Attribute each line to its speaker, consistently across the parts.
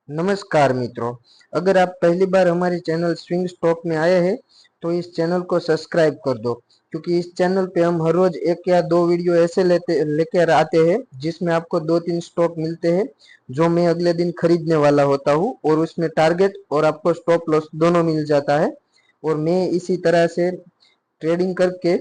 Speaker 1: नमस्कार मित्रों, अगर आप पहली बार हमारी चैनल स्विंग स्टॉक में आए हैं तो इस चैनल को सब्सक्राइब कर दो, क्योंकि इस चैनल पे हम हर रोज एक या दो वीडियो ऐसे लेकर आते हैं जिसमें आपको दो तीन स्टॉक मिलते हैं जो मैं अगले दिन खरीदने वाला होता हूँ, और उसमें टारगेट और आपको स्टॉप लॉस दोनों मिल जाता है। और मैं इसी तरह से ट्रेडिंग करके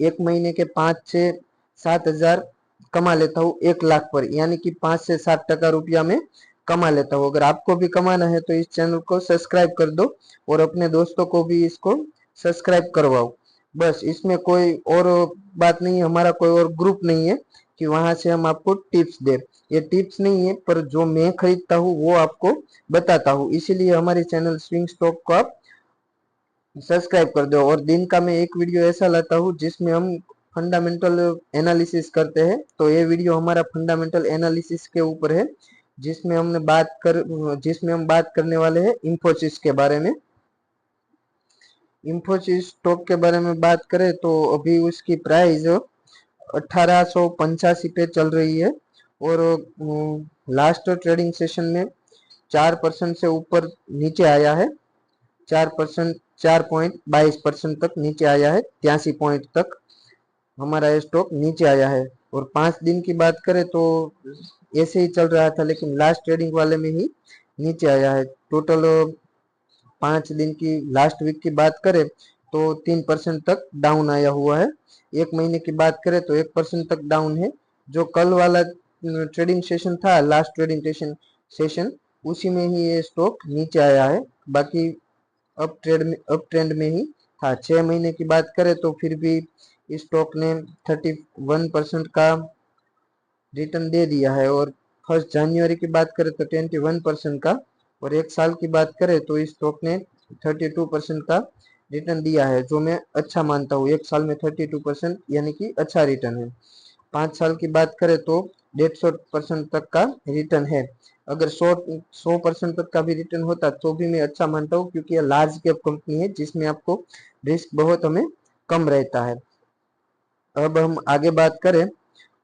Speaker 1: एक महीने के 5 से 7 हजार कमा लेता हूँ 1 लाख पर, यानी कि 5 से 7 टका रुपया में कमा लेता हूँ। अगर आपको भी कमाना है तो इस चैनल को सब्सक्राइब कर दो और अपने दोस्तों को भी इसको सब्सक्राइब करवाओ। बस इसमें कोई और बात नहीं है, हमारा कोई और ग्रुप नहीं है कि वहां से हम आपको टिप्स दे। ये टिप्स नहीं है, पर जो मैं खरीदता हूँ वो आपको बताता हूँ, इसीलिए हमारे चैनल स्विंग स्टॉक को आप सब्सक्राइब कर दो। और दिन का मैं एक वीडियो ऐसा लाता हूँ जिसमें हम फंडामेंटल एनालिसिस करते हैं, तो ये वीडियो हमारा फंडामेंटल एनालिसिस के ऊपर है, जिसमें हम बात करने वाले हैं इंफोसिस के बारे में। इंफोसिस स्टॉक के बारे में बात करें तो अभी उसकी प्राइस 1885 पे चल रही है, और लास्ट ट्रेडिंग सेशन में 4% से ऊपर नीचे आया है। 4%, 4.22% तक नीचे आया है, 83 पॉइंट तक हमारा ये स्टॉक नीचे आया है। और 5 दिन की बात करें तो ऐसे ही चल रहा था, लेकिन लास्ट ट्रेडिंग वाले में ही नीचे आया है। टोटल 5 दिन की लास्ट वीक की बात करें तो 3% तक डाउन आया हुआ है। एक महीने की बात करें तो 1% तक डाउन है। जो कल वाला ट्रेडिंग सेशन था, लास्ट ट्रेडिंग सेशन, उसी में ही ये स्टॉक नीचे आया है। बाकी अप ट्रेंड में ही था। 6 महीने की बात करें तो फिर भी इस स्टॉक ने 31% का रिटर्न दे दिया है। और 1 जनवरी की बात करें तो 21% का, और एक साल की बात करें तो इस स्टॉक ने 32% का रिटर्न दिया है, जो मैं अच्छा मानता हूँ। एक साल में 32% यानी कि अच्छा रिटर्न है। 5 साल की बात करें तो 150% तक का रिटर्न है। अगर 100% तक का भी रिटर्न होता तो भी मैं अच्छा मानता हूँ, क्योंकि यह लार्ज कैप कंपनी है जिसमें आपको रिस्क बहुत हमें कम रहता है। अब हम आगे बात करें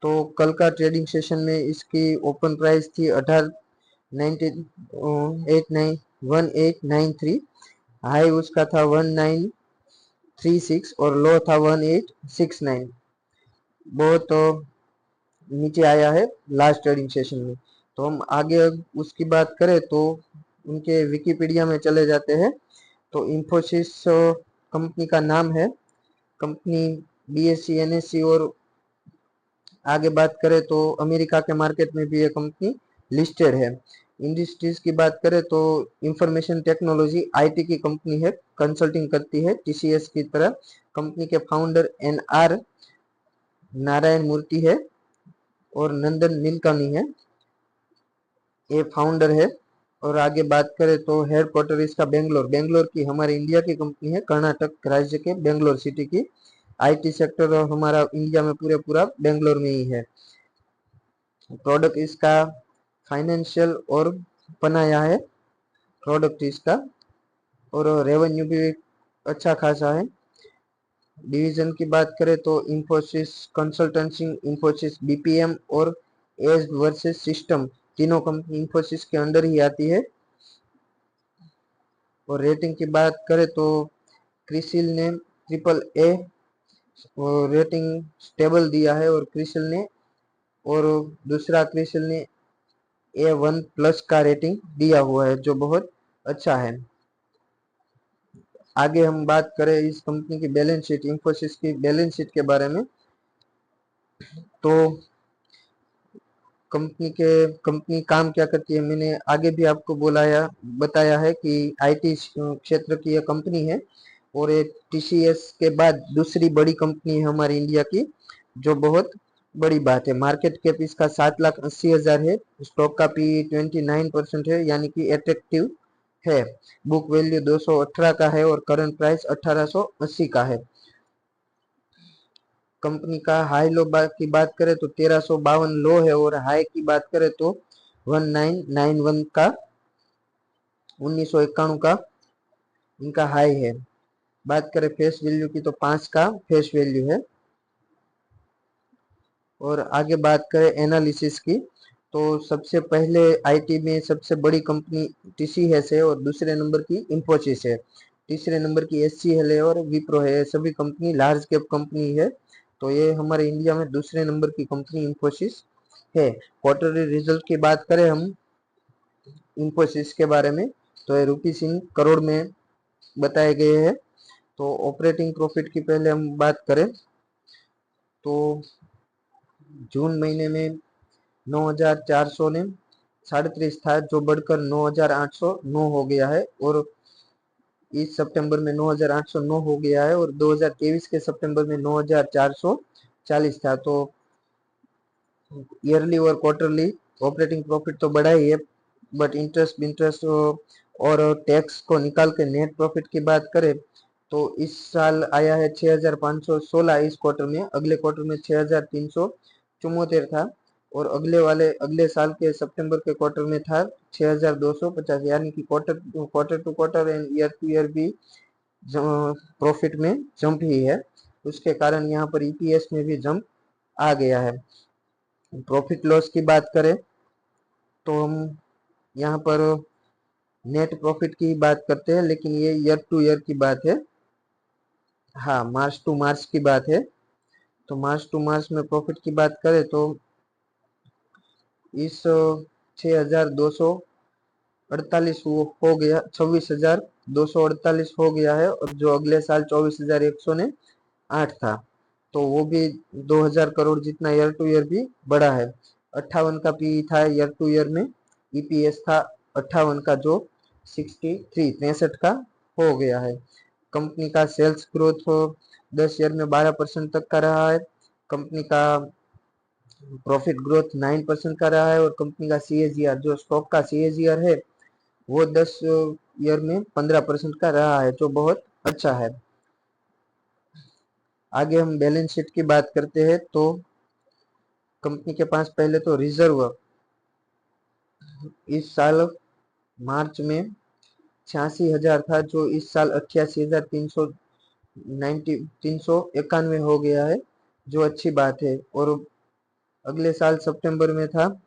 Speaker 1: तो कल का ट्रेडिंग सेशन में इसकी ओपन प्राइस थी 18,18,1893। हाई उसका था 1936 और लो था 1869। बहुत नीचे आया है लास्ट ट्रेडिंग सेशन में। तो हम आगे उसकी बात करें तो उनके विकिपीडिया में चले जाते हैं। तो इंफोसिस कंपनी का नाम है। कंपनी बीएससी एनएससी, और आगे बात करें तो अमेरिका के मार्केट में भी ये कंपनी लिस्टेड है। इंडस्ट्रीज की बात करें तो इंफॉर्मेशन टेक्नोलॉजी आईटी की कंपनी है, कंसल्टिंग करती है टीसीएस की तरह। कंपनी के फाउंडर एनआर नारायण मूर्ति है और नंदन नीलकनी है, ये फाउंडर है। और आगे बात करें तो हेडक्वार्टर इसका बेंगलोर बेंगलोर की हमारे इंडिया की कंपनी है, कर्नाटक राज्य के बेंगलोर सिटी की। आईटी सेक्टर और हमारा इंडिया में पूरे पूरा बेंगलोर में ही है। प्रोडक्ट इसका फाइनेंशियल और बनाया है प्रोडक्ट इसका, और रेवेन्यू भी अच्छा खासा है। डिवीजन की बात करें तो इंफोसिस कंसल्टेंसी, इंफोसिस बीपीएम और एज वर्सेस सिस्टम, तीनों कंपनी इंफोसिस के अंडर ही आती है। और रेटिंग की बात करें तो क्रिसिल ने AAA रेटिंग स्टेबल दिया है, और क्रिसिल ने और दूसरा क्रिसिल ने A1+ का रेटिंग दिया हुआ है, जो बहुत अच्छा है। आगे हम बात करें इस कंपनी की बैलेंस शीट, इंफोसिस की बैलेंस शीट के बारे में, तो कंपनी काम क्या करती है मैंने आगे भी आपको बताया है कि आईटी क्षेत्र की यह कंपनी है, और ये टीसीएस के बाद दूसरी बड़ी कंपनी है हमारी इंडिया की, जो बहुत बड़ी बात है। मार्केट कैप इसका 7,80,000 है। स्टॉक का पी 29% है, यानी कि एट्रैक्टिव है। बुक वैल्यू 218 का है और करंट प्राइस 1880 का है। कंपनी का हाई लो की बात करें तो 1352 लो है, और हाई की बात करें तो 1991 का 1991 का इनका हाई है। बात करें फेस वैल्यू की तो 5 का फेस वैल्यू है। और आगे बात करें एनालिसिस की, तो सबसे पहले आईटी में सबसे बड़ी कंपनी टीसीएस है और दूसरे नंबर की इंफोसिस है, तीसरे नंबर की एचसीएल है और विप्रो है। सभी कंपनी लार्ज कैप कंपनी है। तो ये हमारे इंडिया में दूसरे नंबर की कंपनी इंफोसिस है। क्वार्टरली रिजल्ट की बात करें हम इंफोसिस के बारे में, तो ये रुपीस इन करोड़ में बताए गए हैं। तो ऑपरेटिंग प्रॉफिट की पहले हम बात करें तो जून महीने में 9,400 ने 37 था, जो बढ़कर 9,809 हो गया है। और इस सितंबर में 9,809 हो गया है और 2023 के सितंबर में 9,440 था। तो ईयरली और क्वार्टरली ऑपरेटिंग प्रॉफिट तो बढ़ा ही है, बट इंटरेस्ट और टैक्स को निकाल के नेट प्रॉफिट की बात करें तो इस साल आया है 6,516 इस क्वार्टर में, अगले क्वार्टर में 6,374 था और अगले साल के सितंबर के क्वार्टर में था 6,250, यानी कि quarter to quarter and year to year भी प्रॉफिट में जंप ही है। उसके कारण यहाँ पर ईपीएस में भी जंप आ गया है। प्रॉफिट लॉस की बात करें तो हम यहाँ पर नेट प्रॉफिट की बात करते हैं, लेकिन ये ईयर टू ईयर की बात है। हाँ, मार्च टू मार्च की बात है। तो मार्च टू मार्च में प्रॉफिट की बात करें तो इस 6,248 हो गया, 26,248 हो गया है और जो अगले साल 24,108 था। तो वो भी 2,000 करोड़ जितना ईयर टू ईयर भी बढ़ा है। 58 का पीई था ईयर टू ईयर में, ईपीएस था 58 का, जो 63 का हो गया है। कंपनी का सेल्स ग्रोथ 10 ईयर में 12% तक का रहा है। कंपनी का प्रॉफिट ग्रोथ 9% का रहा है और कंपनी का सीएजीआर, जो स्टॉक का सीएजीआर है, वो 10 ईयर में 15% का रहा है, जो बहुत अच्छा है। आगे हम बैलेंस शीट की बात करते हैं तो कंपनी के पास पहले तो रिजर्व इस साल मार्च में 86,000 था, जो इस साल 88,391 हो गया है, जो अच्छी बात है। और अगले साल सितंबर में था,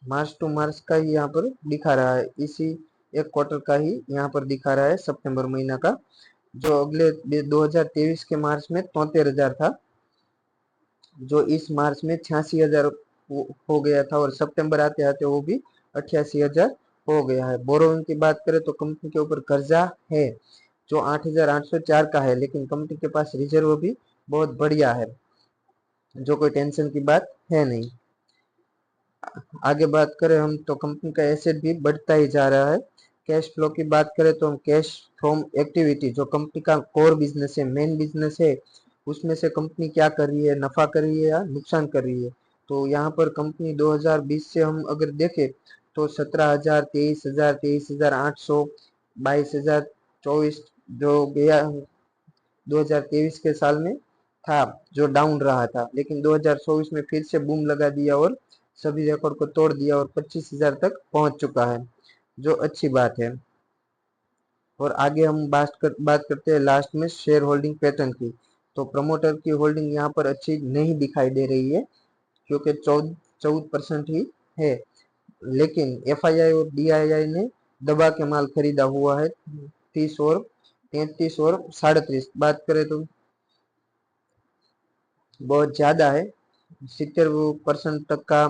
Speaker 1: मार्च टू मार्च का ही यहाँ पर दिखा रहा है, इसी एक क्वार्टर का ही यहाँ पर दिखा रहा है सितंबर महीना का, जो अगले 2023 के मार्च में 73,000 था, जो इस मार्च में 86,000 हो गया था और सितंबर आते आते वो भी 88,000 हो गया है। बोरोइंग की बात करें तो कंपनी के ऊपर कर्जा है जो 8,804 का है, लेकिन कंपनी के पास रिजर्व भी बहुत बढ़िया है, जो कोई टेंशन की बात है नहीं। आगे बात करें हम तो कंपनी का एसेट भी बढ़ता ही जा रहा है। कैश फ्लो की बात करें तो हम कैश फ्रॉम एक्टिविटी, जो कंपनी का कोर बिजनेस है, मेन बिजनेस है, उसमें से कंपनी क्या कर रही है, नफा कर रही है या नुकसान कर रही है। तो यहाँ पर कंपनी 2020 से हम अगर देखें तो 17,000, 23,000, 23,800, 22,000, 24 जो गया 2023 के साल में था, जो डाउन रहा था, लेकिन 2024 में फिर से बूम लगा दिया और सभी रिकॉर्ड को तोड़ दिया और 25,000 तक पहुंच चुका है, जो अच्छी बात है। और आगे हम बात करते हैं लास्ट में शेयर होल्डिंग पैटर्न की। तो प्रमोटर की होल्डिंग यहाँ पर अच्छी नहीं दिखाई दे रही है, क्योंकि 14% ही है, लेकिन एफआईआई और डीआईआई ने दबा के माल खरीदा हुआ है, 30 और 33 और 37 बात करें तो बहुत ज्यादा है, 70% तक का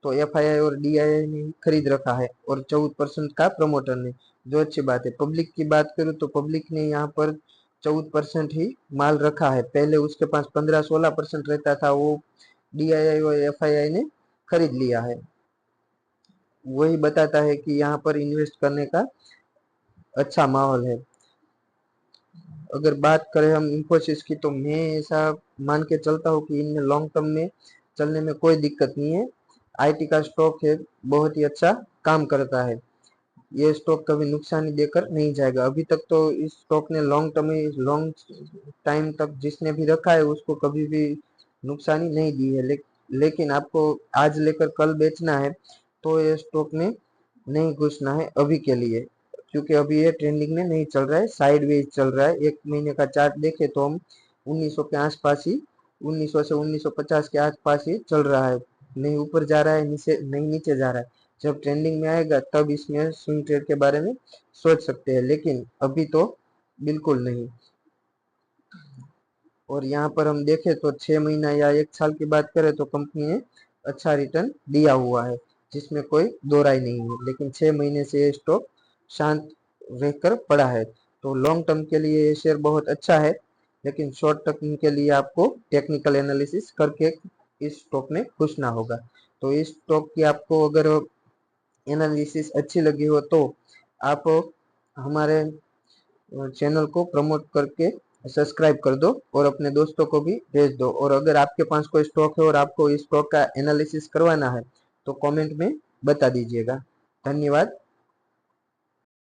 Speaker 1: तो एफआईआई और डीआईआई ने खरीद रखा है और 14% का प्रमोटर ने, जो अच्छी बात है। पब्लिक की बात करूं तो पब्लिक ने यहाँ पर 14% ही माल रखा है, पहले उसके पास 15-16% रहता था, वो डीआईआई और एफआईआई ने खरीद लिया है। वही बताता है कि यहाँ पर इन्वेस्ट करने का अच्छा माहौल है। अगर बात करें हम इंफोसिस की तो मैं ऐसा मान के चलता हूँ कि इनमें लॉन्ग टर्म में चलने में कोई दिक्कत नहीं है। आईटी का स्टॉक है, बहुत ही अच्छा काम करता है, ये स्टॉक कभी नुकसानी देकर नहीं जाएगा। अभी तक तो इस स्टॉक ने लॉन्ग टाइम तक जिसने भी रखा है उसको कभी भी नुकसानी नहीं दी है, लेकिन आपको आज लेकर कल बेचना है तो ये स्टॉक में नहीं घुसना है अभी के लिए, क्योंकि अभी ये ट्रेंडिंग में नहीं चल रहा है, साइडवेज चल रहा है। एक महीने का चार्ट देखे तो हम 1900 के आसपास ही 1900 से 1950 के आसपास ही चल रहा है, नहीं ऊपर जा रहा है, नीचे नहीं नीचे जा रहा है। जब ट्रेंडिंग में आएगा तब इसमें स्विंग ट्रेड के बारे में सोच सकते हैं, लेकिन अभी तो बिल्कुल नहीं। और यहाँ पर हम देखें तो 6 महीना या 1 साल की बात करें तो कंपनी ने अच्छा रिटर्न दिया हुआ है, जिसमें कोई दो राय नहीं है। लेकिन 6 महीने से ये स्टॉक शांत रहकर पड़ा है। तो लॉन्ग टर्म के लिए ये शेयर बहुत अच्छा है, लेकिन शॉर्ट टर्म के लिए आपको टेक्निकल एनालिसिस करके इस स्टॉक में घुसना होगा। तो इस स्टॉक की आपको अगर एनालिसिस अच्छी लगी हो तो आप हमारे चैनल को प्रमोट करके सब्सक्राइब कर दो और अपने दोस्तों को भी भेज दो। और अगर आपके पास कोई स्टॉक है और आपको इस स्टॉक का एनालिसिस करवाना है तो कमेंट में बता दीजिएगा। धन्यवाद।